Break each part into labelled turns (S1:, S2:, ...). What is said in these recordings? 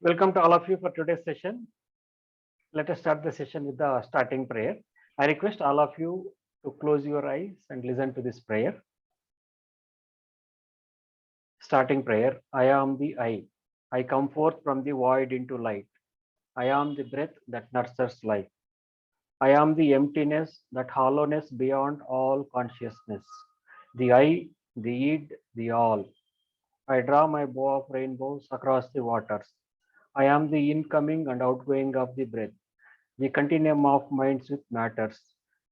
S1: Welcome to all of you for today's session. Let us start the session with the starting prayer. I request all of you to close your eyes and listen to this prayer. Starting prayer. I am the I. I come forth from the void into light. I am the breath that nurtures life. I am the emptiness, that hollowness beyond all consciousness. The I, the id, the all. I draw my bow of rainbows across the waters. I am the incoming and outgoing of the breath, the continuum of minds with matters,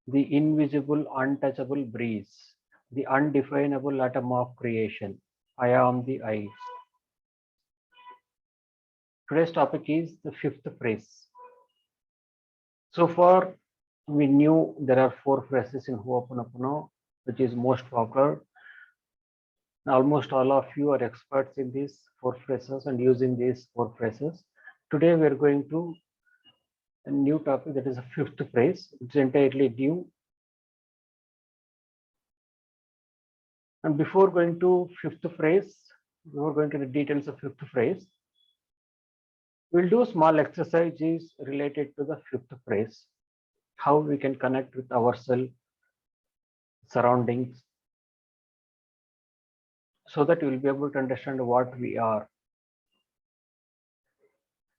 S1: the invisible, untouchable breeze, the undefinable atom of creation. I am the I. Today's topic is the fifth phrase. So far, we knew there are four phrases in Ho'oponopono, which is most popular. Almost all of you are experts in these four phrases and using these four phrases. Today, we are going to a new topic, that is a fifth phrase. It's entirely new. And before going to fifth phrase, before going to the details of fifth phrase, we'll do small exercises related to the fifth phrase, how we can connect with ourselves, surroundings, so that you'll be able to understand what we are.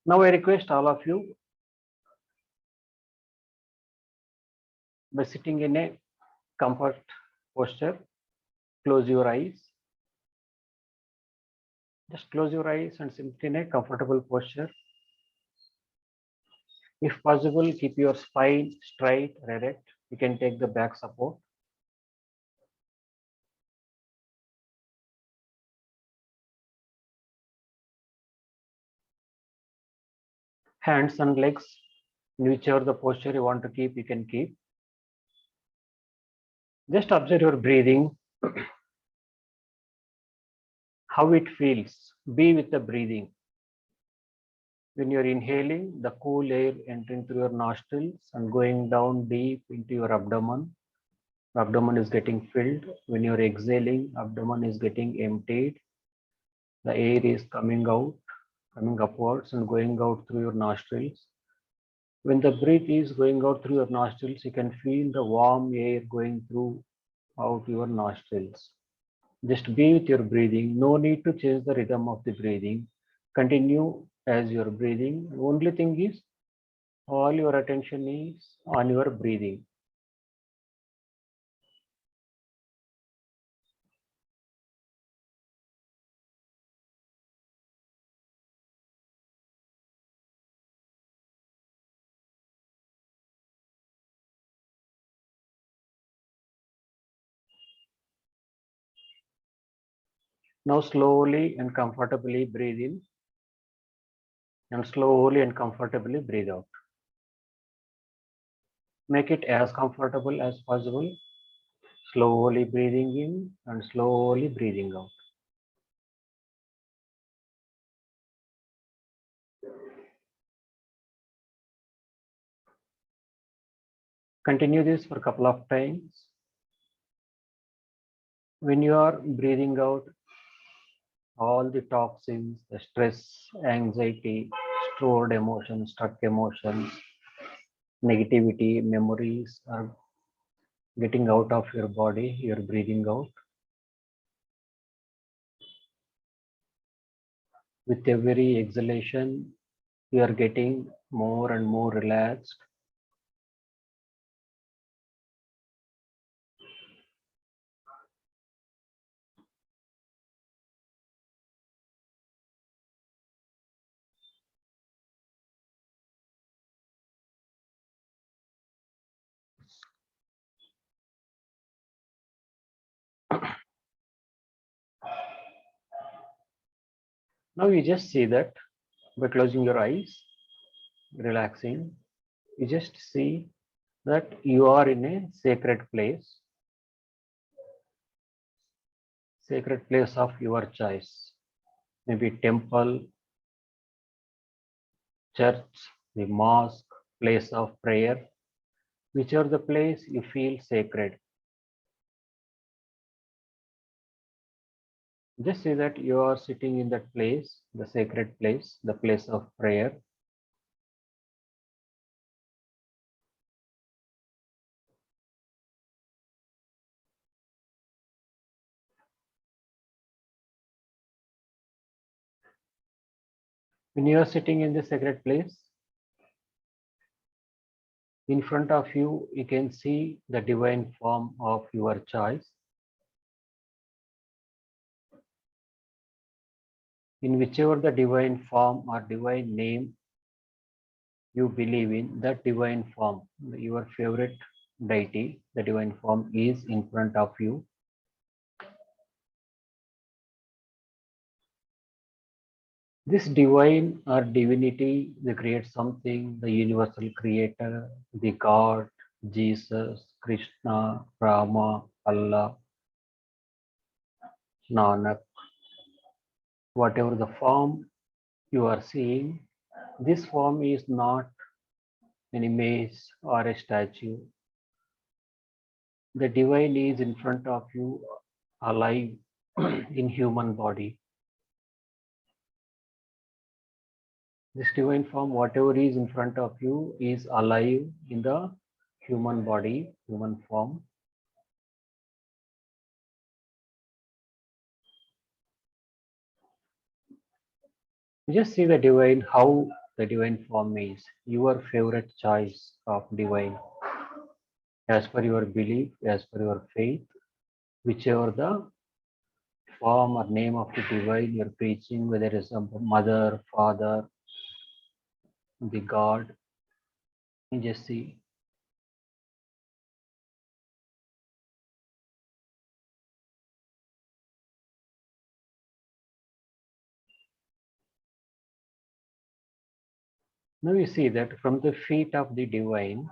S1: Now I request all of you, by sitting in a comfort posture, close your eyes. Just close your eyes and sit in a comfortable posture. If possible, keep your spine straight, erect. You can take the back support. Hands and legs, whichever the posture you want to keep, you can keep. Just observe your breathing, how it feels. Be with the breathing. When you're inhaling, the cool air entering through your nostrils and going down deep into your abdomen. Abdomen is getting filled. When you're exhaling, abdomen is getting emptied. The air is coming out, coming upwards and going out through your nostrils. When the breath is going out through your nostrils, you can feel the warm air going through out your nostrils. Just be with your breathing. No need to change the rhythm of the breathing. Continue as you're breathing. The only thing is, all your attention is on your breathing. Now slowly and comfortably breathe in and slowly and comfortably breathe out. Make it as comfortable as possible. Slowly breathing in and slowly breathing out. Continue this for a couple of times. When you are breathing out, all the toxins, the stress, anxiety, stored emotions, stuck emotions, negativity, memories are getting out of your body. You're breathing out. With every exhalation, you are getting more and more relaxed. Now you just see that by closing your eyes, relaxing, you just see that you are in a sacred place of your choice, maybe temple, church, the mosque, place of prayer, whichever the place you feel sacred. Just say that you are sitting in that place, the sacred place, the place of prayer. When you are sitting in the sacred place, in front of you, you can see the divine form of your choice. In whichever the divine form or divine name you believe in, that divine form, your favorite deity, the divine form is in front of you. This divine or divinity, they create something, the universal creator, the God, Jesus, Krishna, Rama, Allah, Nanak, whatever the form you are seeing, this form is not an image or a statue. The divine is in front of you, alive in human body. This divine form, whatever is in front of you, is alive in the human body, human form. Just see the divine, how the divine form is, your favorite choice of divine, as per your belief, as per your faith, whichever the form or name of the divine you're preaching, whether it's a mother, father, the God, you just see. Now you see that from the feet of the divine,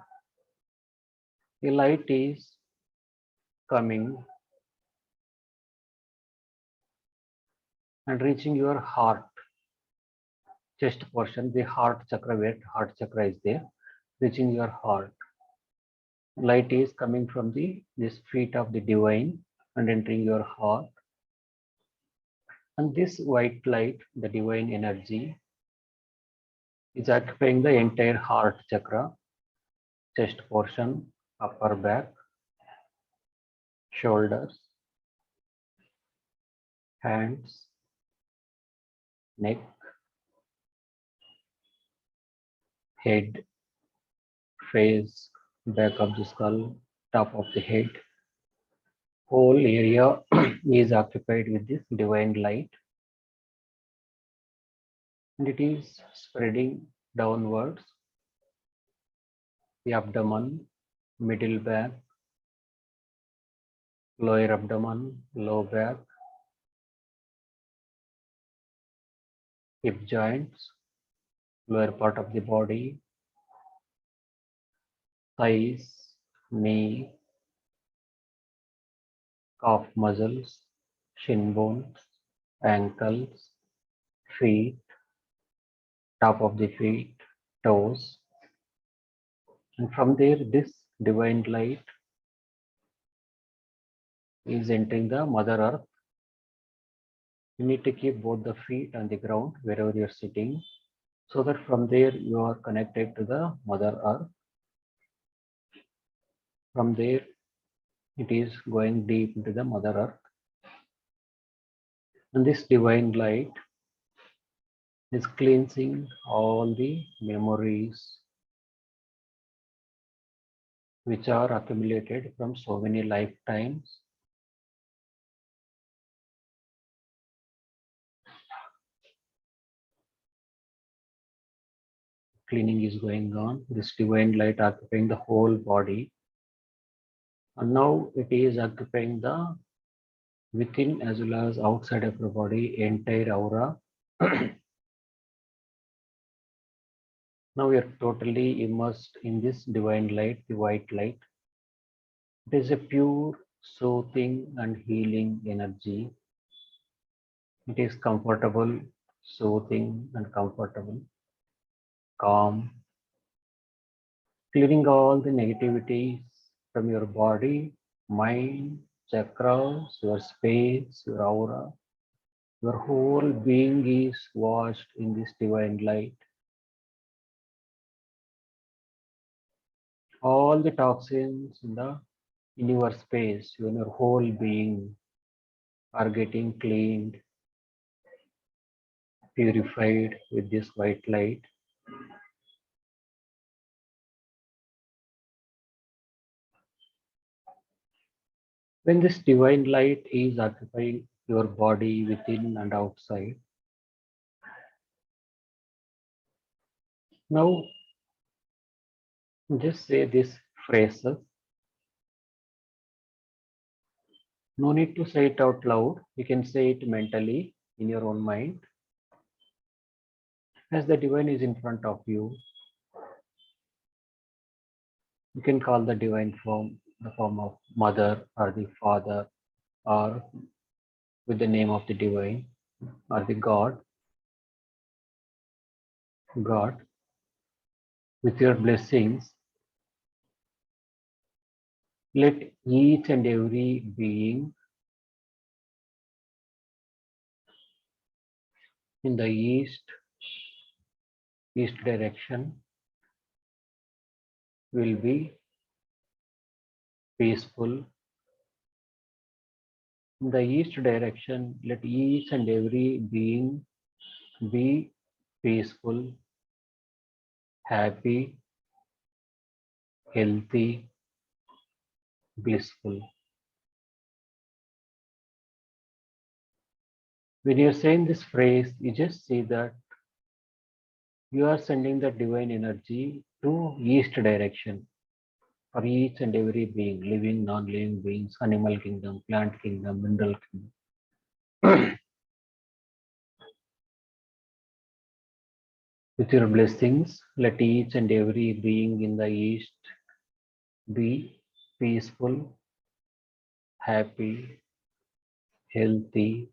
S1: the light is coming and reaching your heart, chest portion, the heart chakra, where heart chakra is there, reaching your heart. Light is coming from the this feet of the divine and entering your heart. And this white light, the divine energy, is occupying the entire heart chakra, chest portion, upper back, shoulders, hands, neck, head, face, back of the skull, top of the head. Whole area is occupied with this divine light, and it is spreading downwards, the abdomen, middle back, lower abdomen, low back, hip joints, lower part of the body, thighs, knee, calf muscles, shin bones, ankles, feet, top of the feet, toes. And from there, this divine light is entering the Mother Earth. You need to keep both the feet on the ground wherever you're sitting, so that from there you are connected to the Mother Earth. From there, it is going deep into the Mother Earth. And this divine light is cleansing all the memories which are accumulated from so many lifetimes. Cleaning is going on. This divine light occupying the whole body. And now it is occupying the within as well as outside of your body, entire aura. Now we are totally immersed in this divine light, the white light. It is a pure, soothing, and healing energy. It is comfortable, soothing, and comfortable, calm, clearing all the negativities from your body, mind, chakras, your space, your aura. Your whole being is washed in this divine light. All the toxins in your space, in your whole being, are getting cleaned, purified with this white light. When this divine light is occupying your body within and outside, now just say this phrases. No need to say it out loud. You can say it mentally in your own mind. As the divine is in front of you, you can call the divine form the form of mother or the father, or with the name of the divine or the God. With your blessings, let each and every being in the east direction will be peaceful. In the east direction, let each and every being be peaceful, happy, healthy, blissful. When you're saying this phrase, you just see that you are sending the divine energy to east direction for each and every being, living, non-living beings, animal kingdom, plant kingdom, mineral kingdom. With your blessings, let each and every being in the east be peaceful, happy, healthy,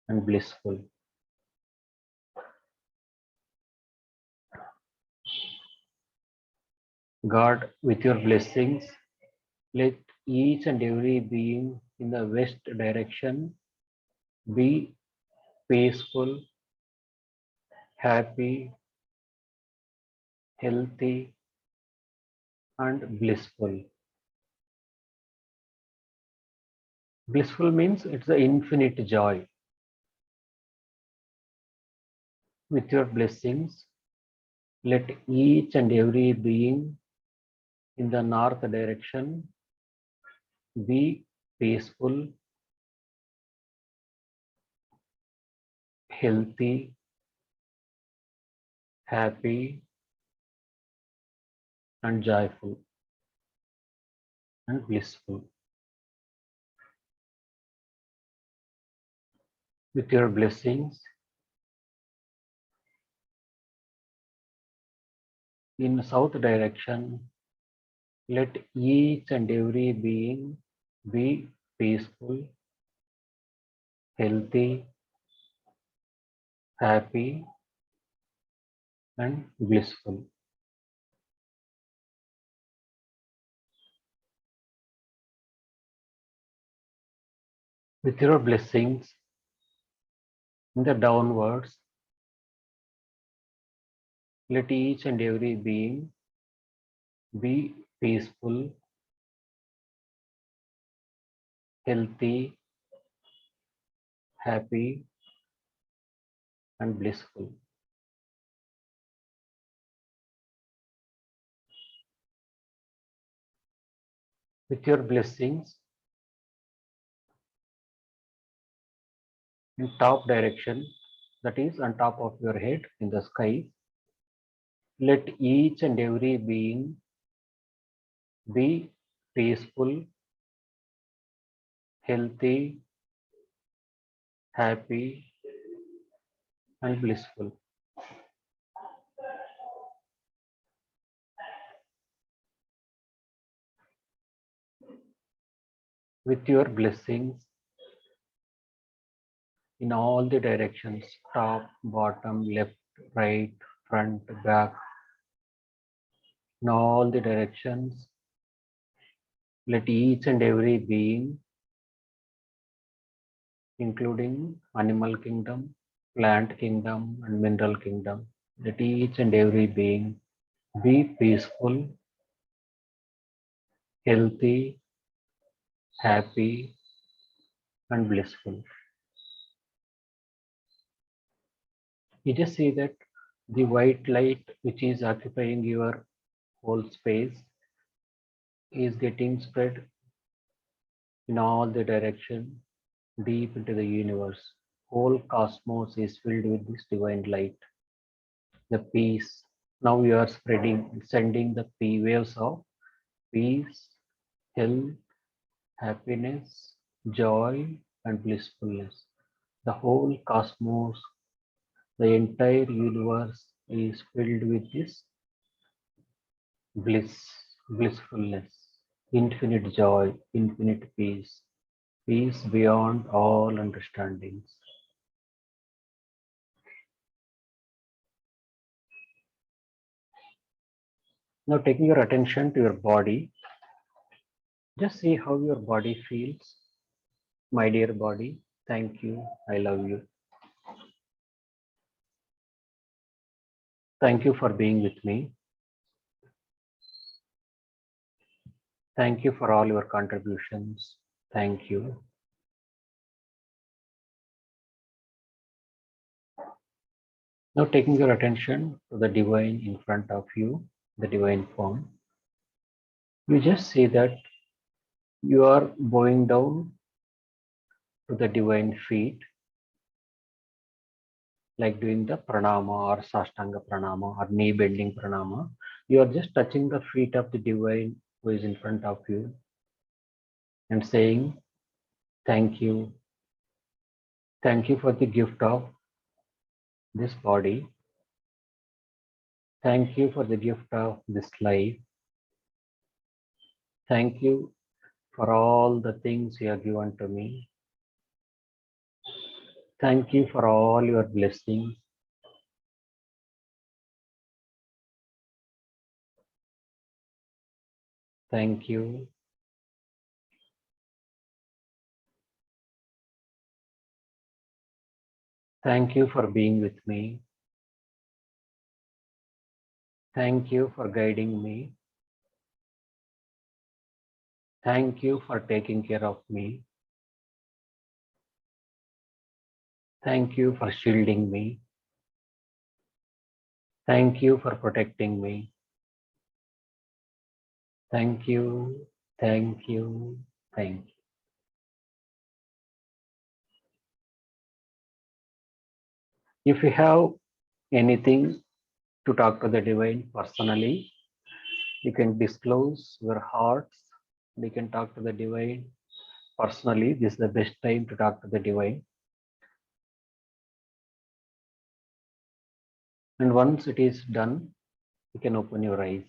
S1: and blissful. God, with your blessings, let each and every being in the west direction be peaceful, happy, healthy, and blissful. Blissful means it's the infinite joy. With your blessings, let each and every being in the north direction be peaceful, healthy, happy, and joyful and blissful. With your blessings, in south direction, let each and every being be peaceful, healthy, happy, and blissful. With your blessings in the downwards, let each and every being be peaceful, healthy, happy, and blissful. With your blessings in top direction, that is on top of your head in the sky, let each and every being be peaceful, healthy, happy, and blissful. With your blessings in all the directions, top, bottom, left, right, front, back, in all the directions, let each and every being including animal kingdom, plant kingdom, and mineral kingdom. Let each and every being be peaceful, healthy, happy, and blissful. You just see that the white light which is occupying your whole space is getting spread in all the direction deep into the universe. Whole cosmos is filled with this divine light, the peace. Now you are spreading, sending the P waves of peace, health, happiness, joy, and blissfulness. The whole cosmos, the entire universe is filled with this bliss, blissfulness, infinite joy, infinite peace, peace beyond all understandings. Now, taking your attention to your body, just see how your body feels. My dear body, thank you. I love you. Thank you for being with me. Thank you for all your contributions. Thank you. Now, taking your attention to the divine in front of you, the divine form, you just see that you are bowing down to the divine feet, like doing the pranama or sashtanga pranama or knee bending pranama. You are just touching the feet of the divine who is in front of you and saying, thank you. Thank you for the gift of this body. Thank you for the gift of this life. Thank you for all the things you have given to me. Thank you for all your blessings. Thank you. Thank you for being with me. Thank you for guiding me. Thank you for taking care of me. Thank you for shielding me. Thank you for protecting me. Thank you. Thank you. Thank you. If you have anything to talk to the divine personally, you can disclose your hearts. You can talk to the divine personally. This is the best time to talk to the divine. And once it is done, you can open your eyes.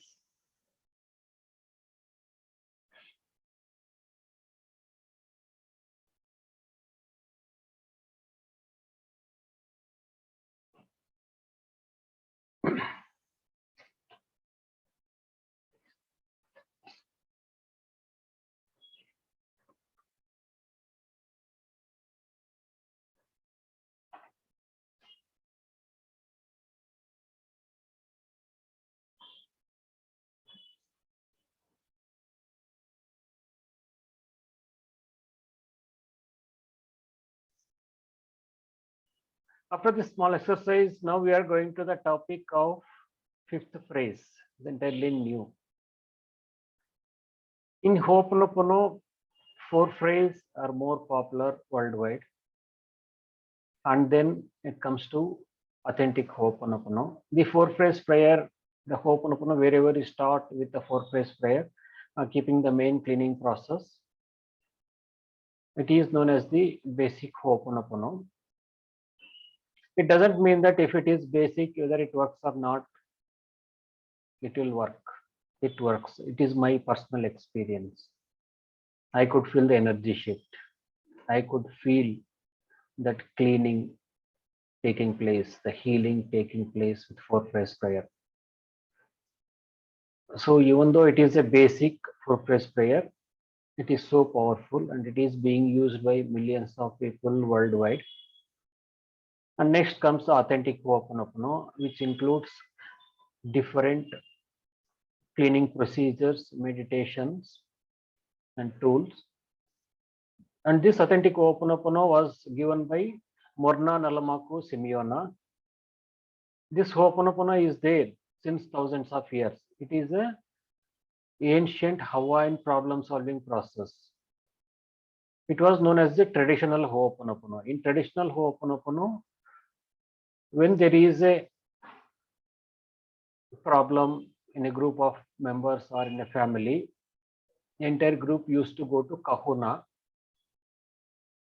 S1: After this small exercise, now we are going to the topic of fifth phrase, the entirely new. In Ho'oponopono, four phrases are more popular worldwide. And then it comes to authentic Ho'oponopono. The four phrase prayer, the Ho'oponopono, wherever you start with the four phrase prayer, keeping the main cleaning process, it is known as the basic Ho'oponopono. It doesn't mean that if it is basic, whether it works or not, it will work. It works. It is my personal experience. I could feel the energy shift. I could feel that cleaning taking place, the healing taking place with four phrase prayer. So even though it is a basic four phrase prayer, It is so powerful and it is being used by millions of people worldwide. And next comes the authentic Ho'oponopono, which includes different cleaning procedures, meditations, and tools. And this authentic Ho'oponopono was given by Morna Nalamaku Simeona. This Ho'oponopono is there since thousands of years. It is a ancient Hawaiian problem-solving process. It was known as the traditional Ho'oponopono. In traditional Ho'oponopono, when there is a problem in a group of members or in a family, the entire group used to go to Kahuna.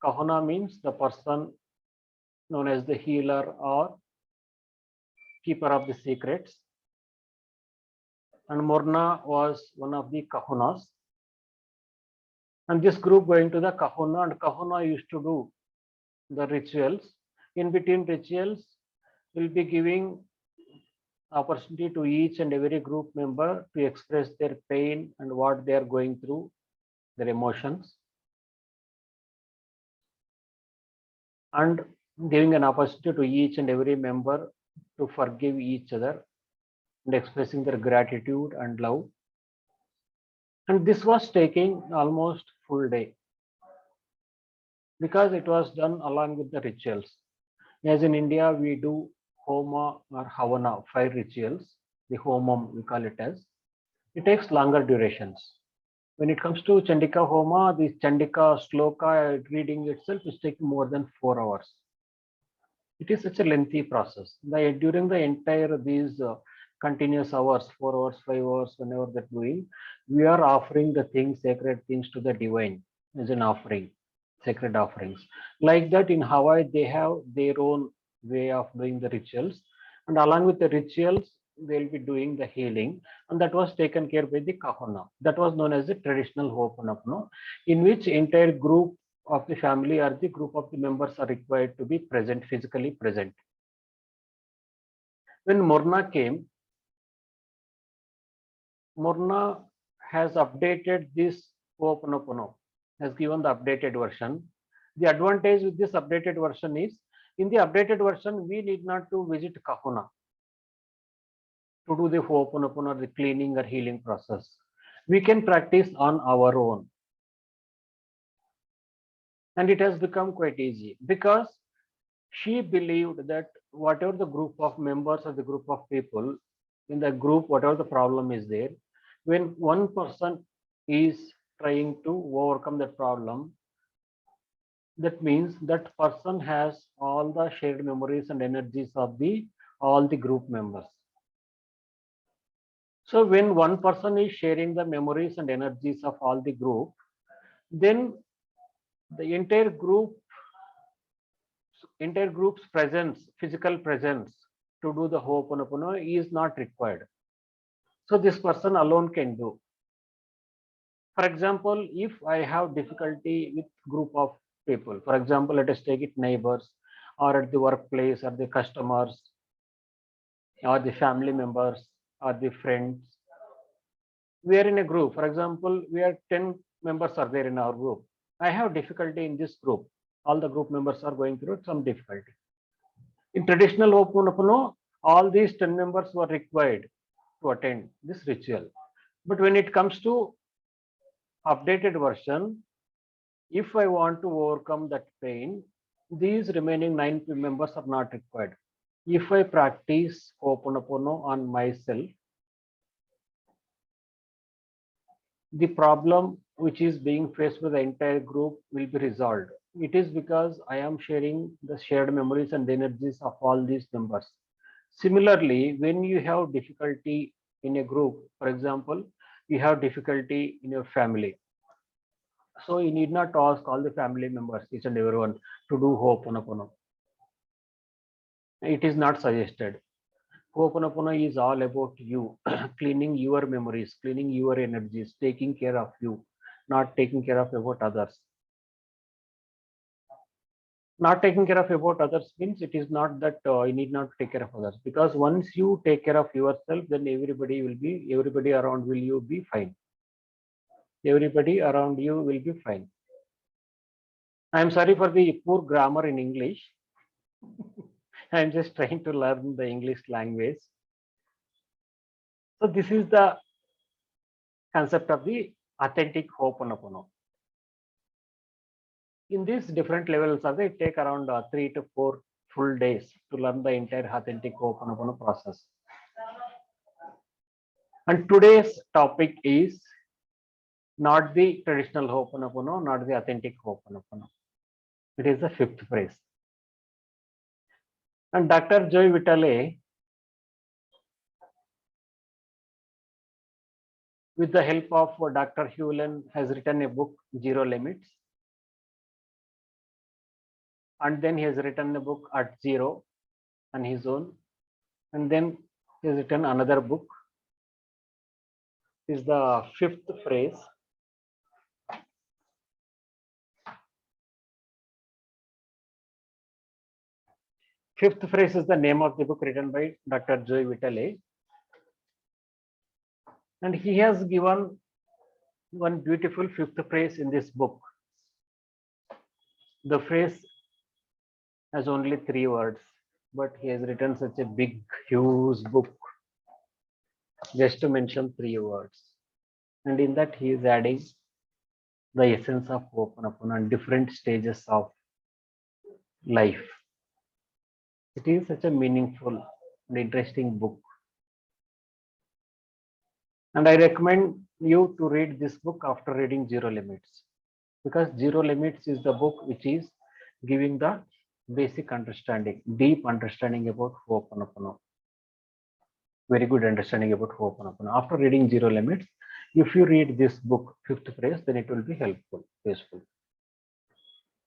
S1: Kahuna means the person known as the healer or keeper of the secrets. And Morna was one of the Kahunas. And this group going to the Kahuna, and Kahuna used to do the rituals. In between rituals, will be giving opportunity to each and every group member to express their pain and what they are going through, their emotions, and giving an opportunity to each and every member to forgive each other and expressing their gratitude and love. And this was taking almost full day because it was done along with the rituals. As in India, we do Homa or Havana, 5 rituals, the Homam we call it as. It takes longer durations. When it comes to Chandika Homa, the Chandika Sloka reading itself is taking more than 4 hours. It is such a lengthy process. During the entire these continuous hours, 4 hours, 5 hours, whenever they're doing, we are offering the things, sacred things to the divine as an offering, sacred offerings. Like that in Hawaii, they have their own way of doing the rituals. And along with the rituals, they'll be doing the healing. And that was taken care by the Kahuna. That was known as the traditional Ho'oponopono, in which entire group of the family or the group of the members are required to be present, physically present. When Morna came, Morna has updated this Ho'oponopono, has given the updated version. The advantage with this updated version is, in the updated version, we need not to visit Kahuna to do the Ho'oponopono or the cleaning or healing process. We can practice on our own. And it has become quite easy because she believed that whatever the group of members or the group of people in the group, whatever the problem is there, when one person is trying to overcome that problem, that means that person has all the shared memories and energies of all the group members. So when one person is sharing the memories and energies of all the group, then the entire group's presence, physical presence to do the Ho'oponopono is not required. So this person alone can do. For example, if I have difficulty with group of people, for example, let us take it neighbors or at the workplace or the customers or the family members or the friends. We are in a group. For example, we are 10 members are there in our group. I have difficulty in this group. All the group members are going through some difficulty. In traditional Ho'oponopono, all these 10 members were required to attend this ritual. But when it comes to updated version, if I want to overcome that pain, these remaining 9 members are not required. If I practice Ho'oponopono on myself, the problem which is being faced by the entire group will be resolved. It is because I am sharing the shared memories and energies of all these members. Similarly, when you have difficulty in a group, for example, you have difficulty in your family. So you need not ask all the family members, each and everyone, to do Ho'oponopono. It is not suggested. Ho'oponopono is all about you, cleaning your memories, cleaning your energies, taking care of you, not taking care of about others. Not taking care of about others means it is not that you need not take care of others, because once you take care of yourself, then everybody around will you be fine. everybody around you will be fine. I'm sorry for the poor grammar in English. I'm just trying to learn the English language. So this is the concept of the authentic Ho'oponopono. In these different levels of it take around 3 to 4 full days to learn the entire authentic Ho'oponopono process. And today's topic is not the traditional Ho'oponopono, not the authentic Ho'oponopono. It is the fifth phrase. And Dr. Joy Vitale, with the help of Dr. Hewlin, has written a book, Zero Limits. And then he has written a book, At Zero, on his own. And then he has written another book. This is the fifth phrase. Fifth phrase is the name of the book written by Dr. Joy Vitale. And he has given one beautiful fifth phrase in this book. The phrase has only 3 words, but he has written such a big, huge book just to mention 3 words. And in that, he is adding the essence of Ho'oponopono and different stages of life. It is such a meaningful and interesting book. And I recommend you to read this book after reading Zero Limits, because Zero Limits is the book which is giving the basic understanding, deep understanding about Ho'oponopono. Very good understanding about Ho'oponopono. After reading Zero Limits, if you read this book, fifth phrase, then it will be helpful, useful.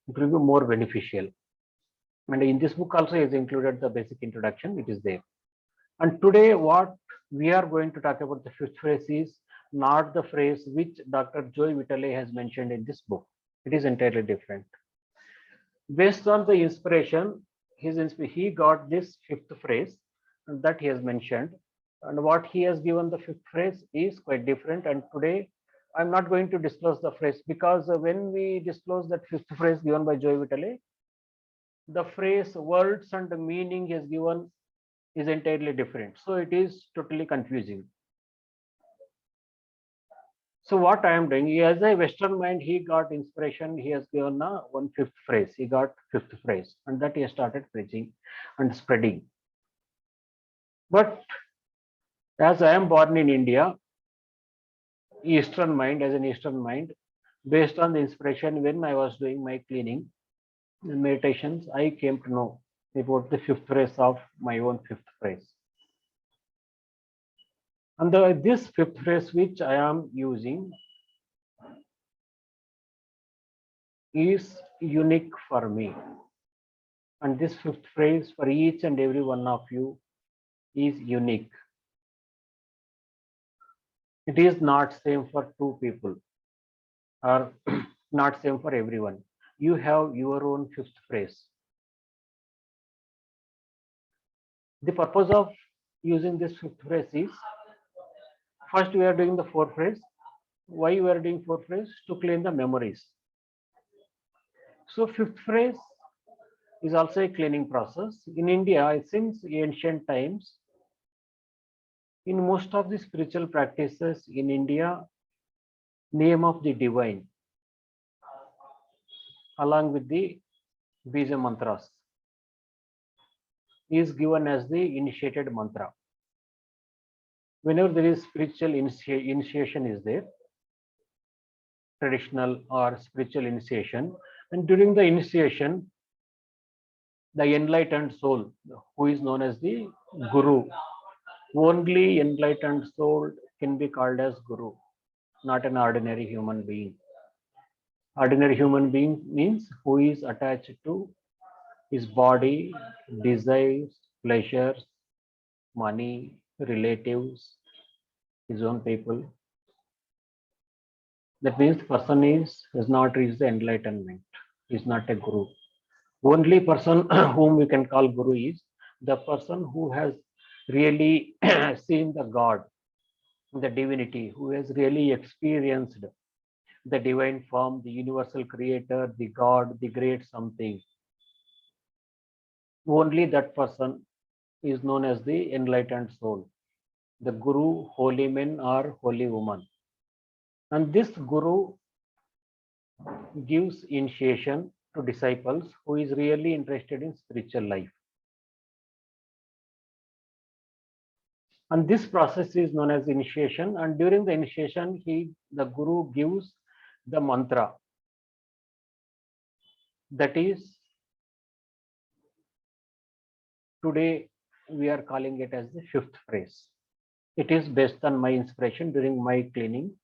S1: It will be more beneficial. And in this book also is included the basic introduction, it is there. And today what we are going to talk about the fifth phrase is not the phrase which Dr. Joy Vitale has mentioned in this book. It is entirely different. Based on the inspiration, he got this fifth phrase that he has mentioned. And what he has given the fifth phrase is quite different. And today I'm not going to disclose the phrase, because when we disclose that fifth phrase given by Joy Vitale, the phrase words and the meaning he has given is entirely different. So it is totally confusing. So what I am doing, as a Western mind, he got inspiration. He has given one fifth phrase. He got fifth phrase, and that he has started preaching and spreading. But as I am born in India, Eastern mind, as an Eastern mind, based on the inspiration, when I was doing my cleaning and meditations, I came to know about the fifth phrase of my own fifth phrase. And this fifth phrase which I am using is unique for me. And this fifth phrase for each and every one of you is unique. It is not same for 2 people or not same for everyone. You have your own fifth phrase. The purpose of using this fifth phrase is, first we are doing the fourth phrase. Why we are doing fourth phrase? To clean the memories. So fifth phrase is also a cleaning process. In India, since ancient times, in most of the spiritual practices in India, name of the divine along with the Bija mantras is given as the initiated mantra. Whenever there is spiritual initiation is there, traditional or spiritual initiation, and during the initiation, the enlightened soul, who is known as the Guru, only enlightened soul can be called as Guru, not an ordinary human being. Ordinary human being means who is attached to his body, desires, pleasures, money, relatives, his own people. That means the person has not reached the enlightenment, is not a guru. Only person whom we can call guru is the person who has really seen the God, the divinity, who has really experienced the divine form, the universal creator, the God, the great something. Only that person is known as the enlightened soul, the guru, holy man or holy woman. And this guru gives initiation to disciples who is really interested in spiritual life. And this process is known as initiation. And during the initiation, the guru gives the mantra. That is, today we are calling it as the fifth phrase. It is based on my inspiration during my cleaning.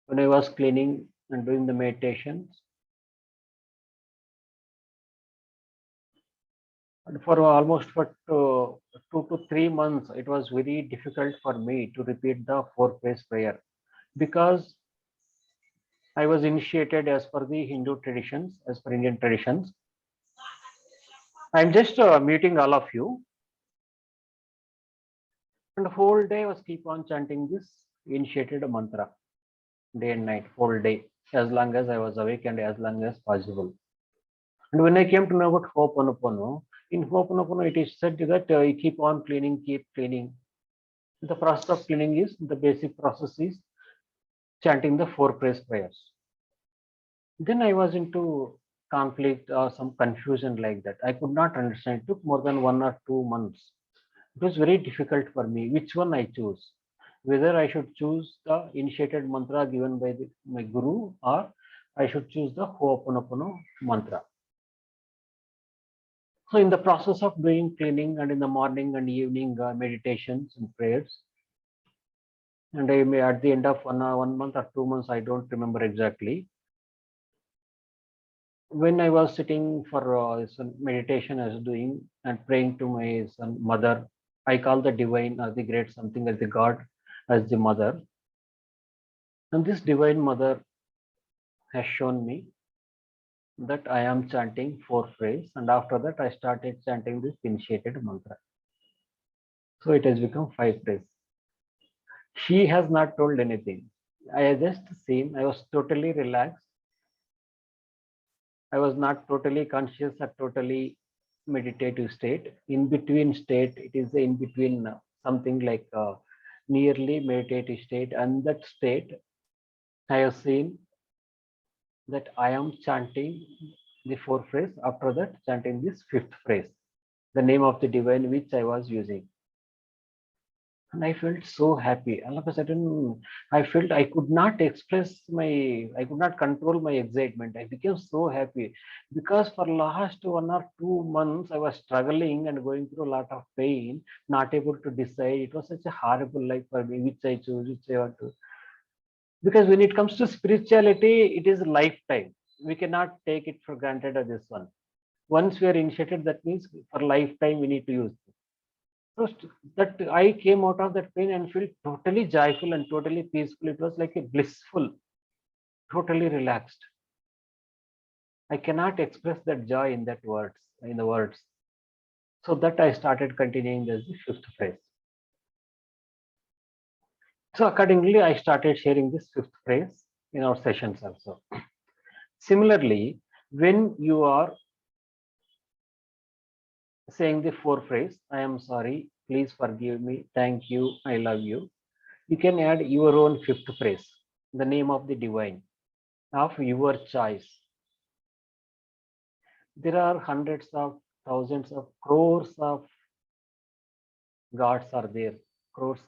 S1: When I was cleaning and doing the meditations, and for almost for 2 to 3 months, it was very difficult for me to repeat the four-phrase prayer because I was initiated as per the Hindu traditions, as per Indian traditions. I'm just meeting all of you, and the whole day I was keep on chanting this initiated mantra, day and night, whole day, as long as I was awake and as long as possible. And when I came to know about Ho'oponopono, in Ho'oponopono it is said that you keep on cleaning, keep cleaning. The process of cleaning is, the basic process is chanting the four-phrase prayers. Then I was into conflict or some confusion like that. I could not understand. It took more than 1 or 2 months. It was very difficult for me. Which one I choose? Whether I should choose the initiated mantra given by my guru, or I should choose the Ho'oponopono mantra. So in the process of doing cleaning and in the morning and evening meditations and prayers, and I may at the end of 1 month or 2 months, I don't remember exactly. When I was sitting for some meditation, I was doing and praying to my mother. I call the divine or the great something as the God, as the mother. And this divine mother has shown me that I am chanting four phrases, and after that I started chanting this initiated mantra. So it has become five phrases. She has not told anything. I just seen, I was totally relaxed. I was not totally conscious or totally meditative state. In between state, it is in between something like nearly meditative state. And that state, I have seen that I am chanting the fourth phrase. After that, chanting this fifth phrase, the name of the divine which I was using. And I felt so happy. All of a sudden, I felt I could not I could not control my excitement. I became so happy because for last 1 or 2 months, I was struggling and going through a lot of pain, not able to decide. It was such a horrible life for me, which I choose, which I want to. Because when it comes to spirituality, it is a lifetime. We cannot take it for granted as this one. Once we are initiated, that means for lifetime we need to use. First, that I came out of that pain and felt totally joyful and totally peaceful. It was like a blissful, totally relaxed. I cannot express that joy in the words. So that I started continuing as the fifth phrase. So accordingly, I started sharing this fifth phrase in our sessions also. Similarly, when you are saying the four phrase, I am sorry, please forgive me, thank you, I love you. You can add your own fifth phrase, the name of the divine, of your choice. There are hundreds of thousands of crores of gods are there. Crores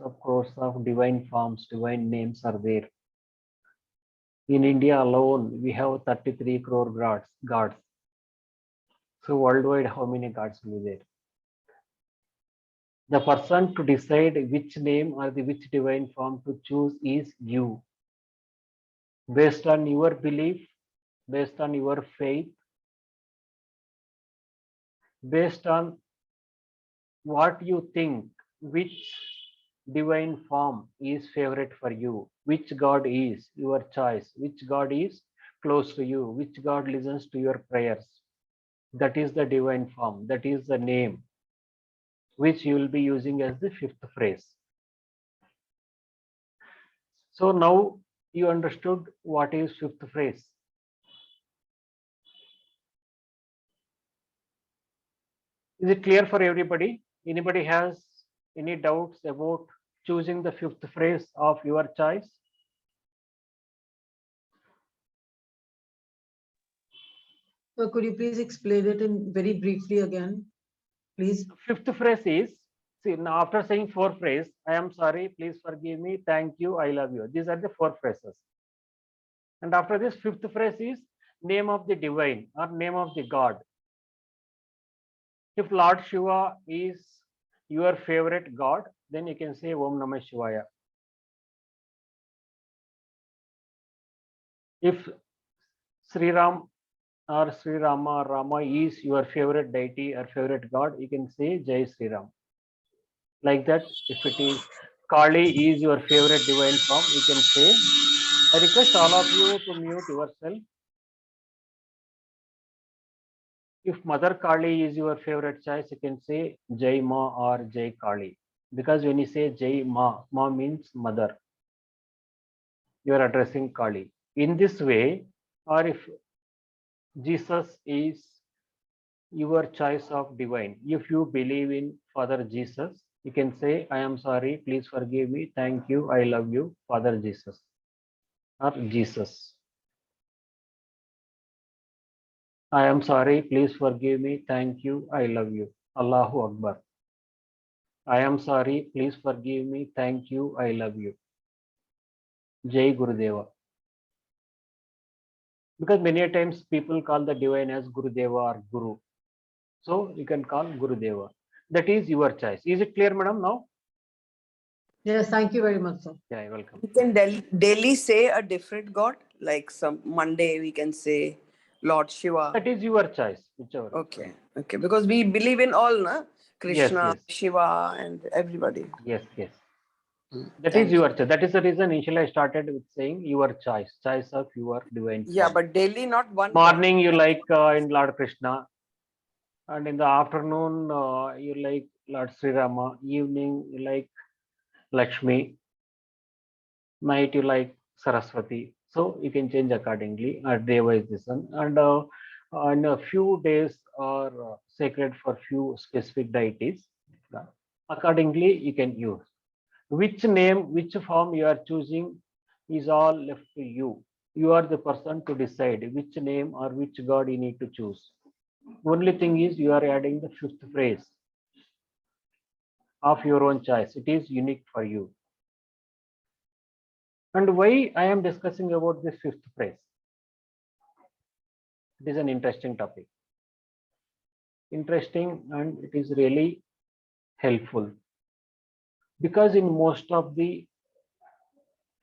S1: of divine forms, divine names are there. In India alone, we have 33 crore gods. So worldwide, how many gods will be there? The person to decide which name or which divine form to choose is you. Based on your belief, based on your faith, based on what you think, which divine form is favorite for you, which God is your choice, which God is close to you, which God listens to your prayers. That is the divine form, that is the name which you will be using as the fifth phrase. So now you understood what is fifth phrase. Is it clear for everybody? Anybody has any doubts about choosing the fifth phrase of your choice?
S2: So could you please explain it in very briefly again, please?
S1: Fifth phrase is, see, now after saying four phrases, I am sorry, please forgive me, thank you, I love you. These are the four phrases. And after this, fifth phrase is name of the divine or name of the God. If Lord Shiva is your favorite God, then you can say Om Namah Shivaya. If Sri Ram or Sri Rama or Rama is your favorite deity or favorite God, you can say Jai Sri Ram. Like that, if it is Kali is your favorite divine form, you can say. I request all of you to mute yourself. If Mother Kali is your favorite choice, you can say Jai Ma or Jai Kali. Because when you say Jai Ma, Ma means mother. You are addressing Kali. In this way, or if Jesus is your choice of divine, if you believe in Father Jesus, you can say, I am sorry, please forgive me, thank you, I love you, Father Jesus or Jesus. I am sorry, please forgive me, thank you, I love you, Allahu Akbar. I am sorry, please forgive me, thank you, I love you, Jai Gurudeva. Because many times people call the divine as Gurudeva or Guru. So you can call Gurudeva. That is your choice. Is it clear, madam, now?
S2: Yes, thank you very much, sir.
S1: Yeah, you're welcome.
S3: We can daily say a different god, like some Monday we can say Lord Shiva.
S1: That is your choice, whichever.
S3: Okay, okay, because we believe in all, na? Krishna,
S1: Yes.
S3: Shiva, and everybody.
S1: Yes. That
S3: Thank
S1: is
S3: you.
S1: your choice. That is the reason initially I started with saying your choice of your divine
S3: Yeah,
S1: form.
S3: but daily not one.
S1: Morning you like in Lord Krishna, and in the afternoon you like Lord Sri Rama. Evening you like Lakshmi. Night you like Saraswati. So you can change accordingly. Deva is this one, and a few days are sacred for few specific deities. Accordingly, you can use. Which name, which form you are choosing is all left to you. You are the person to decide which name or which god you need to choose. Only thing is you are adding the fifth phrase of your own choice. It is unique for you. And why I am discussing about this fifth phrase? It is an interesting topic. Interesting, and it is really helpful. Because in most of the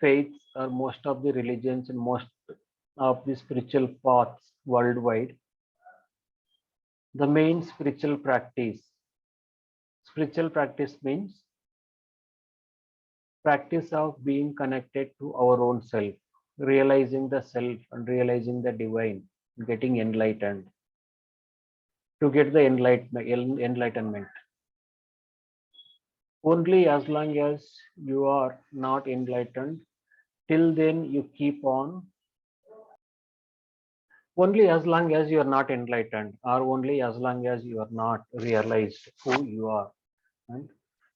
S1: faiths or most of the religions and most of the spiritual paths worldwide, the main spiritual practice means practice of being connected to our own self, realizing the self and realizing the divine, getting enlightened. To get the enlightenment, only as long as you are not enlightened, till then you keep on. Only as long as you are not enlightened, or only as long as you are not realized who you are, and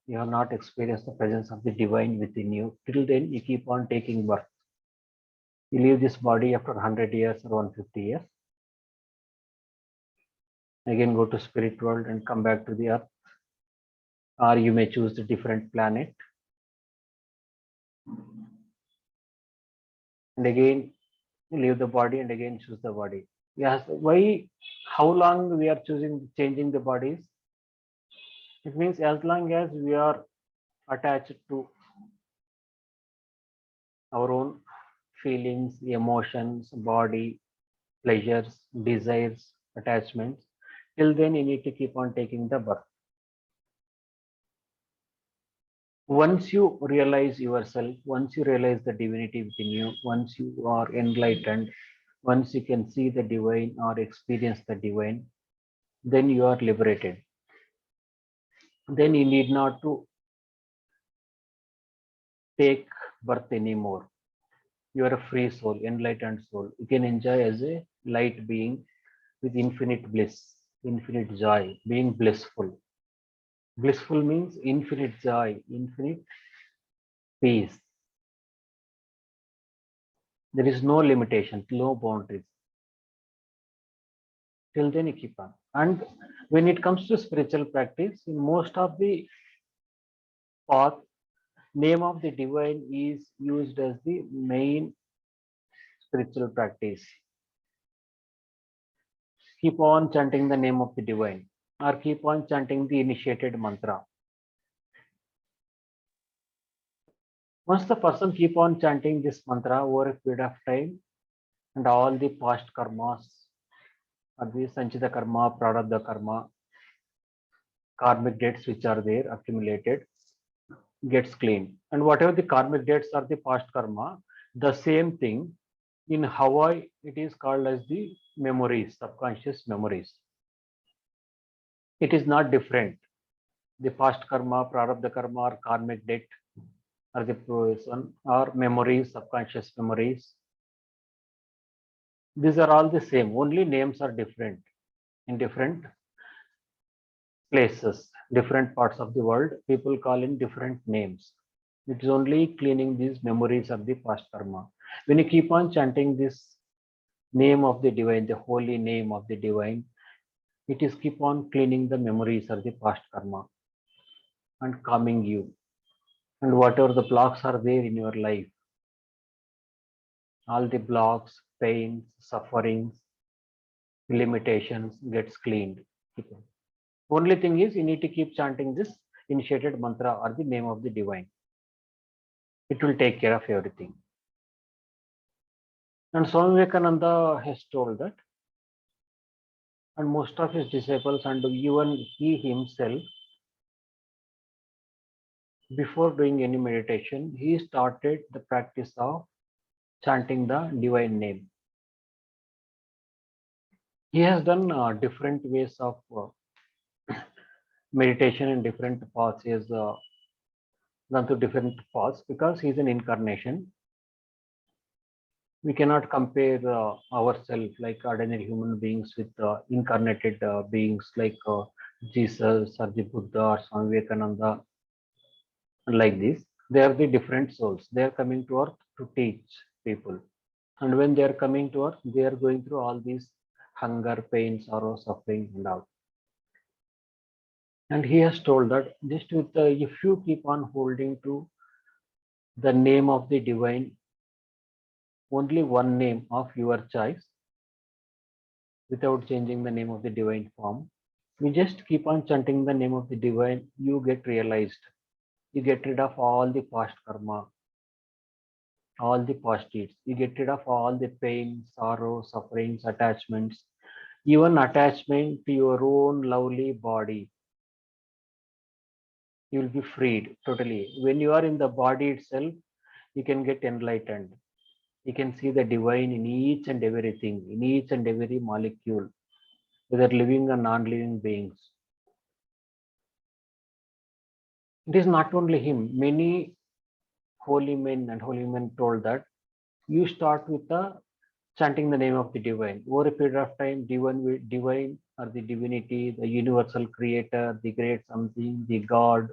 S1: you have not experienced the presence of the divine within you, till then you keep on taking birth. You leave this body after 100 years or 150 years, again go to spirit world and come back to the earth, or you may choose the different planet, and again leave the body and again choose the body. Yes, why? How long we are changing the bodies? It means as long as we are attached to our own feelings, emotions, body, pleasures, desires, attachments, till then you need to keep on taking the birth. Once you realize yourself, once you realize the divinity within you, once you are enlightened, once you can see the divine or experience the divine, then you are liberated. Then you need not to take birth anymore. You are a free soul, enlightened soul. You can enjoy as a light being with infinite bliss, infinite joy, being blissful. Blissful means infinite joy, infinite peace. There is no limitation, no boundaries. Till then, you keep on. And when it comes to spiritual practice, in most of the path, name of the divine is used as the main spiritual practice. Keep on chanting the name of the divine, or keep on chanting the initiated mantra. Once the person keep on chanting this mantra over a period of time, and all the past karmas, or the sanchita karma, prarabdha karma, karmic debts which are there accumulated, gets cleaned. And whatever the karmic debts are the past karma, the same thing in Hawaii, it is called as the memories, subconscious memories. It is not different. The past karma, prarabdha karma, or karmic debt, or the person, or memories, subconscious memories. These are all the same, only names are different in different places, different parts of the world. People call in different names. It is only cleaning these memories of the past karma. When you keep on chanting this name of the divine, the holy name of the divine, it is keep on cleaning the memories of the past karma and calming you. And whatever the blocks are there in your life, all the blocks, pains, sufferings, limitations gets cleaned. Only thing is you need to keep chanting this initiated mantra or the name of the divine. It will take care of everything. And Swami Vivekananda has told that, and most of his disciples and even he himself, before doing any meditation, he started the practice of chanting the divine name. He has done different ways of meditation in different paths. He has gone through different paths because he is an incarnation. We cannot compare ourselves like ordinary human beings with incarnated beings like Jesus or the Buddha or Swami Vivekananda. Like this, they are the different souls. They are coming to earth to teach people. And when they are coming to earth, they are going through all these hunger, pain, sorrow, suffering, and all. And he has told that just with if you keep on holding to the name of the divine, only one name of your choice, without changing the name of the divine form, you just keep on chanting the name of the divine, you get realized. You get rid of all the past karma, all the past deeds. You get rid of all the pain, sorrow, sufferings, attachments, even attachment to your own lovely body. You will be freed totally. When you are in the body itself, you can get enlightened. You can see the divine in each and everything, in each and every molecule, whether living or non-living beings. It is not only him. Many holy men and holy women told that you start with the chanting the name of the divine. Over a period of time, divine or the divinity, the universal creator, the great something, the God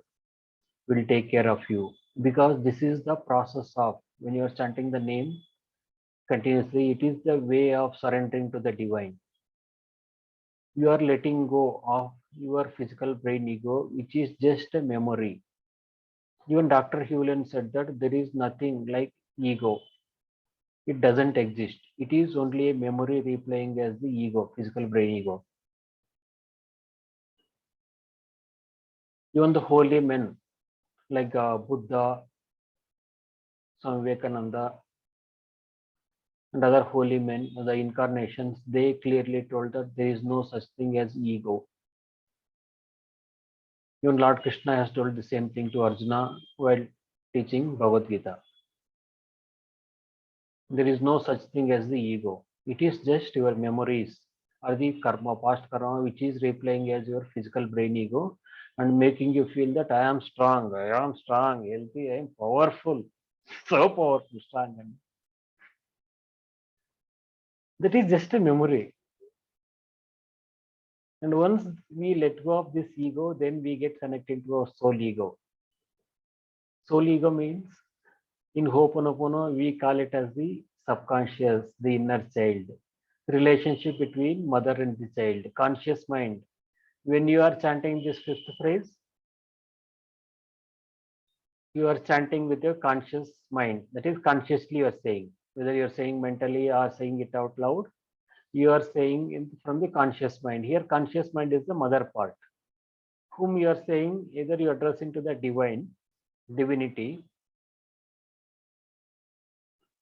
S1: will take care of you. Because this is the process of when you are chanting the name continuously, it is the way of surrendering to the divine. You are letting go of your physical brain ego, which is just a memory. Even Dr. Hewlin said that there is nothing like ego. It doesn't exist. It is only a memory replaying as the ego, physical brain ego. Even the holy men like Buddha, Swami Vivekananda, and other holy men, the incarnations, they clearly told that there is no such thing as ego. Even Lord Krishna has told the same thing to Arjuna while teaching Bhagavad Gita. There is no such thing as the ego. It is just your memories or the karma, past karma, which is replaying as your physical brain ego and making you feel that I am strong, healthy, I am powerful, so powerful, strong. That is just a memory. And once we let go of this ego, then we get connected to our soul ego. Soul ego means in Ho'oponopono, we call it as the subconscious, the inner child. Relationship between mother and the child, conscious mind. When you are chanting this fifth phrase, you are chanting with your conscious mind. That is consciously you are saying. Whether you are saying mentally or saying it out loud, you are saying from the conscious mind. Here, conscious mind is the mother part, whom you are saying either you are addressing to the divine, divinity,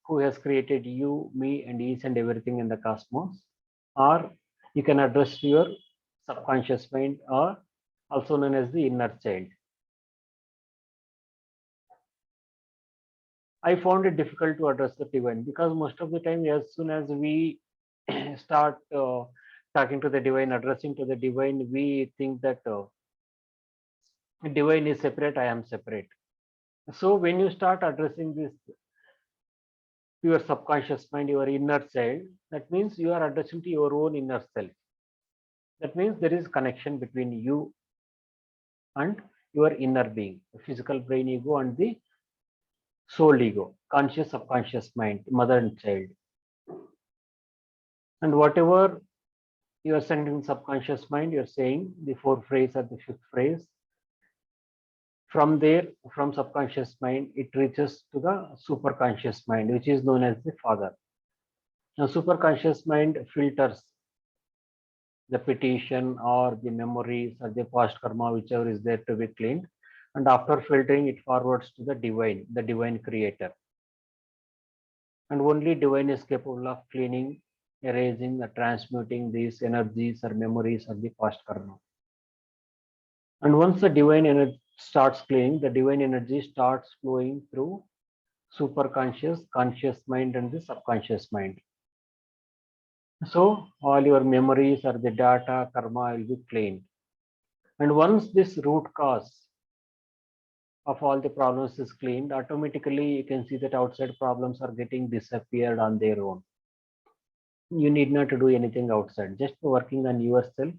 S1: who has created you, me, and each and everything in the cosmos, or you can address to your subconscious mind, or also known as the inner child. I found it difficult to address the divine because most of the time, as soon as we start talking to the divine, addressing to the divine, we think that divine is separate, I am separate. So when you start addressing this to your subconscious mind, your inner child, that means you are addressing to your own inner self. That means there is connection between you and your inner being, the physical brain ego and the soul ego, conscious, subconscious mind, mother and child. And whatever you are sending subconscious mind, you're saying the fourth phrase or the fifth phrase. From there, from subconscious mind, it reaches to the superconscious mind, which is known as the father. Now, superconscious mind filters the petition or the memories or the past karma, whichever is there to be cleaned. And after filtering, it forwards to the divine creator. And only divine is capable of cleaning, erasing, or transmuting these energies or memories of the past karma. And once the divine energy starts cleaning, the divine energy starts flowing through superconscious, conscious mind, and the subconscious mind. So all your memories or the data, karma will be cleaned. And once this root cause of all the problems is cleaned, automatically you can see that outside problems are getting disappeared on their own. You need not to do anything outside. Just working on yourself,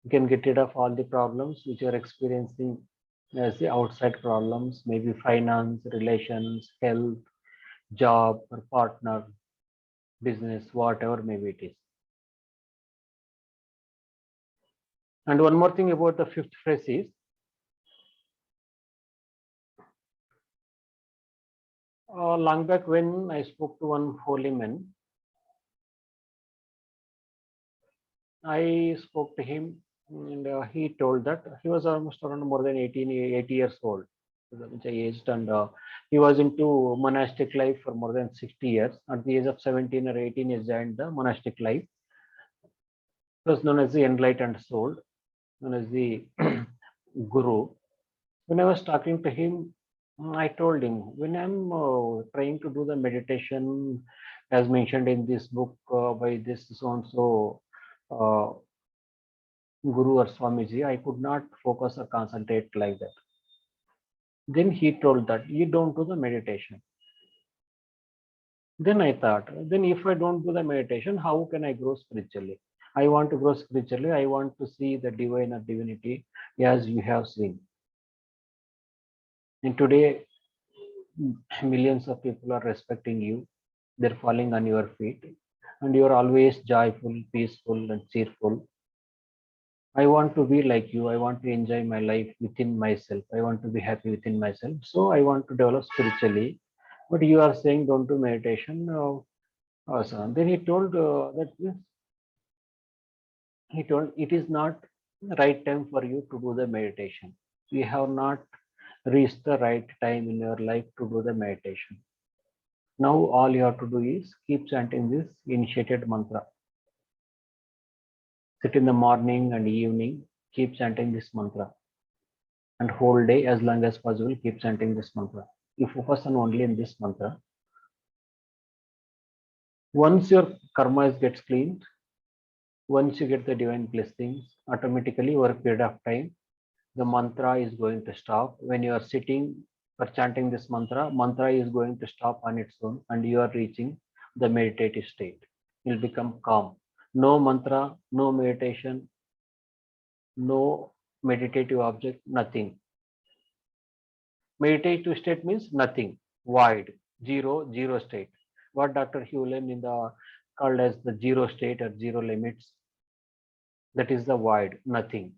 S1: you can get rid of all the problems which you are experiencing as the outside problems, maybe finance, relations, health, job, or partner, business, whatever maybe it is. And one more thing about the fifth phrase is, long back when I spoke to one holy man, I spoke to him and he told that he was almost around more than 80 years old, which I aged, and he was into monastic life for more than 60 years. At the age of 17 or 18, he joined the monastic life. It was known as the enlightened soul, known as the guru. When I was talking to him, I told him, when I'm trying to do the meditation as mentioned in this book by this so and so Guru or Swamiji, I could not focus or concentrate like that. Then he told that you don't do the meditation. Then I thought, then if I don't do the meditation, how can I grow spiritually? I want to grow spiritually. I want to see the divine or divinity as you have seen. And today, millions of people are respecting you. They're falling on your feet. And you're always joyful, peaceful, and cheerful. I want to be like you. I want to enjoy my life within myself. I want to be happy within myself. So I want to develop spiritually. But you are saying don't do meditation. Awesome. Then he told he told it is not the right time for you to do the meditation. You have not reached the right time in your life to do the meditation. Now all you have to do is keep chanting this initiated mantra. Sit in the morning and evening, keep chanting this mantra. And whole day as long as possible, keep chanting this mantra. You focus on only in this mantra. Once your karma gets cleaned, once you get the divine blessings, automatically over a period of time, the mantra is going to stop. When you are sitting for chanting this mantra, mantra is going to stop on its own and you are reaching the meditative state. You'll become calm. No mantra, no meditation, no meditative object, nothing. Meditative state means nothing, void, zero state. What Dr. Hewlett in the called as the zero state or zero limits, that is the void, nothing.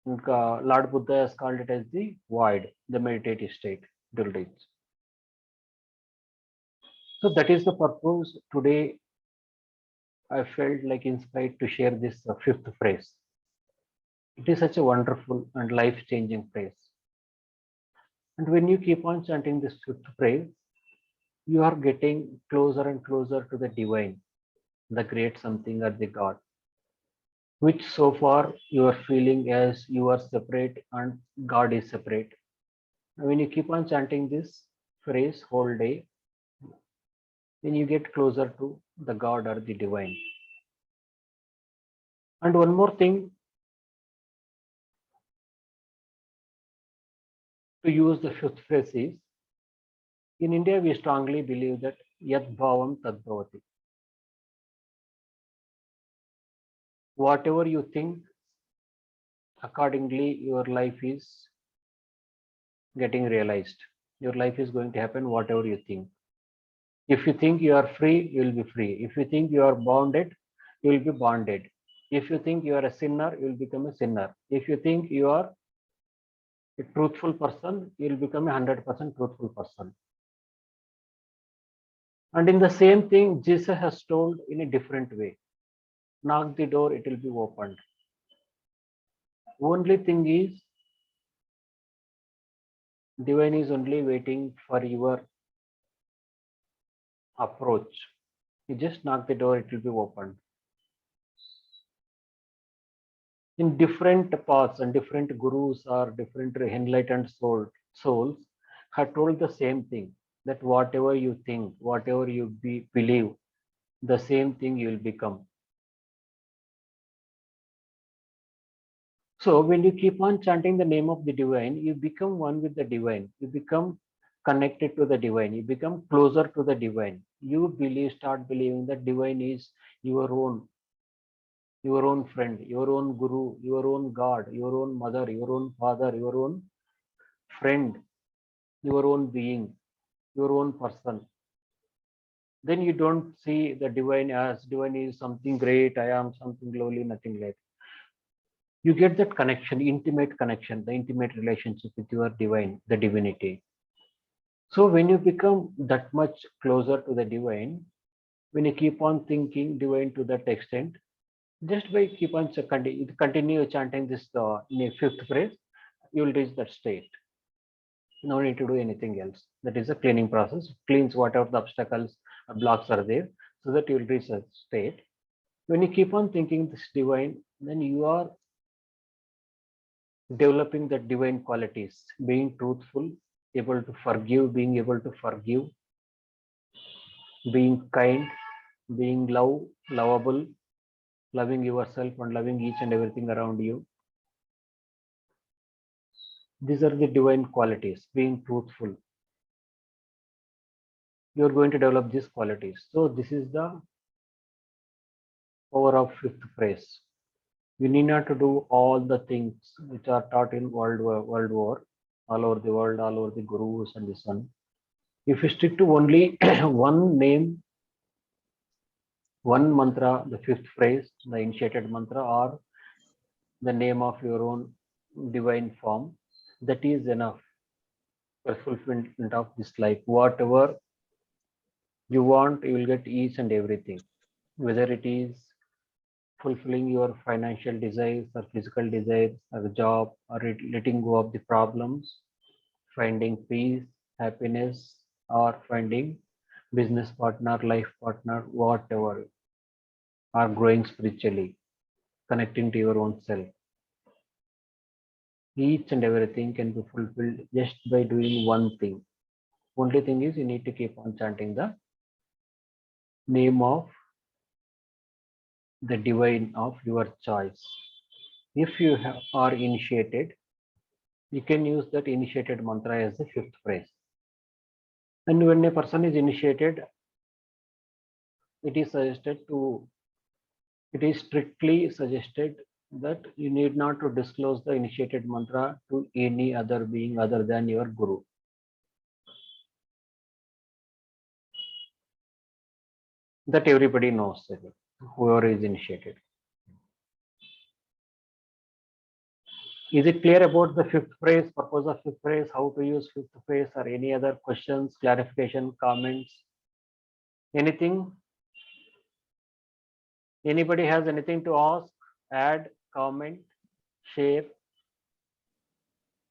S1: Lord Buddha has called it as the void, the meditative state it will reach. So that is the purpose today. I felt like inspired to share this fifth phrase. It is such a wonderful and life-changing phrase. And when you keep on chanting this fifth phrase, you are getting closer and closer to the divine, the great something or the God, which so far you are feeling as you are separate and God is separate. When you keep on chanting this phrase whole day, then you get closer to the God or the divine. And one more thing, to use the fifth phrase is, in India, we strongly believe that yad bhavam tad bhavati. Whatever you think, accordingly, your life is getting realized. Your life is going to happen whatever you think. If you think you are free, you will be free. If you think you are bonded, you will be bonded. If you think you are a sinner, you will become a sinner. If you think you are a truthful person, you will become a 100% truthful person. And in the same thing, Jesus has told in a different way. Knock the door, it will be opened. Only thing is, divine is only waiting for your approach. You just knock the door, it will be opened. In different paths and different gurus or different enlightened souls have told the same thing, that whatever you think, whatever you believe, the same thing you will become. So when you keep on chanting the name of the divine, you become one with the divine. You become connected to the divine. You become closer to the divine. You start believing that divine is your own friend, your own guru, your own God, your own mother, your own father, your own friend, your own being, your own person. Then you don't see the divine as divine is something great, I am something lowly, nothing like. You get that connection, intimate connection, the intimate relationship with your divine, the divinity. So when you become that much closer to the divine, when you keep on thinking divine to that extent, just by keep on continue chanting this in a fifth phrase, you will reach that state. No need to do anything else. That is a cleaning process. Cleans whatever the obstacles or blocks are there, so that you will reach a state. When you keep on thinking this divine, then you are developing the divine qualities, being truthful, able to forgive, being able to forgive, being kind, being lovable, loving yourself and loving each and everything around you. These are the divine qualities, being truthful. You're going to develop these qualities. So this is the power of fifth phrase. You need not to do all the things which are taught in world war, all over the world, all over the gurus and the sun. If you stick to only one name, one mantra, the fifth phrase, the initiated mantra, or the name of your own divine form, that is enough for fulfillment of this life. Whatever you want, you will get each and everything, whether it is fulfilling your financial desires or physical desires or a job, or letting go of the problems, finding peace, happiness, or finding business partner, life partner, whatever, or growing spiritually, connecting to your own self. Each and everything can be fulfilled just by doing one thing. Only thing is you need to keep on chanting the name of the divine of your choice. If you are initiated, you can use that initiated mantra as the fifth phrase. And when a person is initiated, it is strictly suggested that you need not to disclose the initiated mantra to any other being other than your guru. That everybody knows, whoever is initiated. Is it clear about the fifth phrase, purpose of fifth phrase, how to use fifth phrase, or any other questions, clarification, comments? Anything? Anybody has anything to ask, add, comment, share?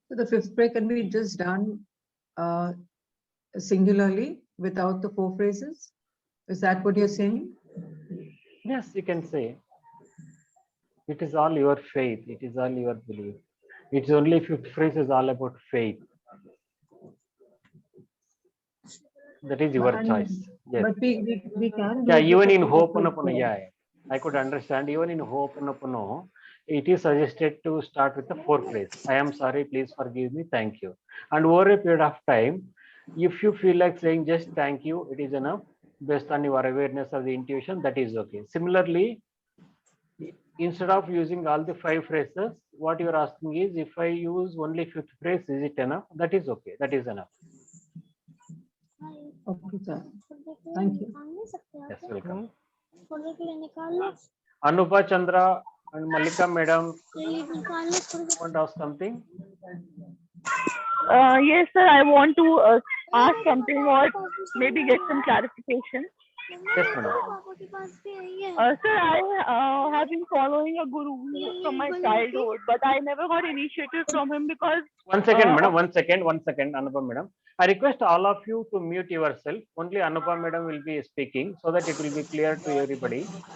S2: So the fifth prayer can be just done singularly without the four phrases. Is that what you're saying?
S1: Yes, you can say. It is all your faith. It is all your belief. It's only fifth phrase is all about faith. That is your
S2: And-
S1: choice. Yes.
S2: But we can.
S1: Yeah,
S2: do it
S1: even
S2: with
S1: in
S2: the fifth
S1: Ho'oponopono,
S2: prayer.
S1: yeah, I could understand. Even in Ho'oponopono, it is suggested to start with the four phrase. I am sorry, please forgive me, thank you. And over a period of time, if you feel like saying just thank you, it is enough based on your awareness of the intuition, that is okay. Similarly, instead of using all the five phrases, what you are asking is, if I use only fifth phrase, is it enough? That is okay. That is enough.
S2: Okay, sir. Thank you.
S1: Yes, welcome.
S4: थोड़े के लिए निकाल लो
S1: Anupa Chandra and Malika Madam
S4: निकाल लो
S1: want to ask something?
S5: Yes, sir. I want to ask something or maybe get some clarification.
S1: Yes, madam.
S4: पापा के पास भी है
S5: Sir, I have been following a guru from my childhood, but I never got initiated from him because
S1: One second, madam. One second, Anupa madam. I request all of you to mute yourself. Only Anupa madam will be speaking so that it will be clear to everybody.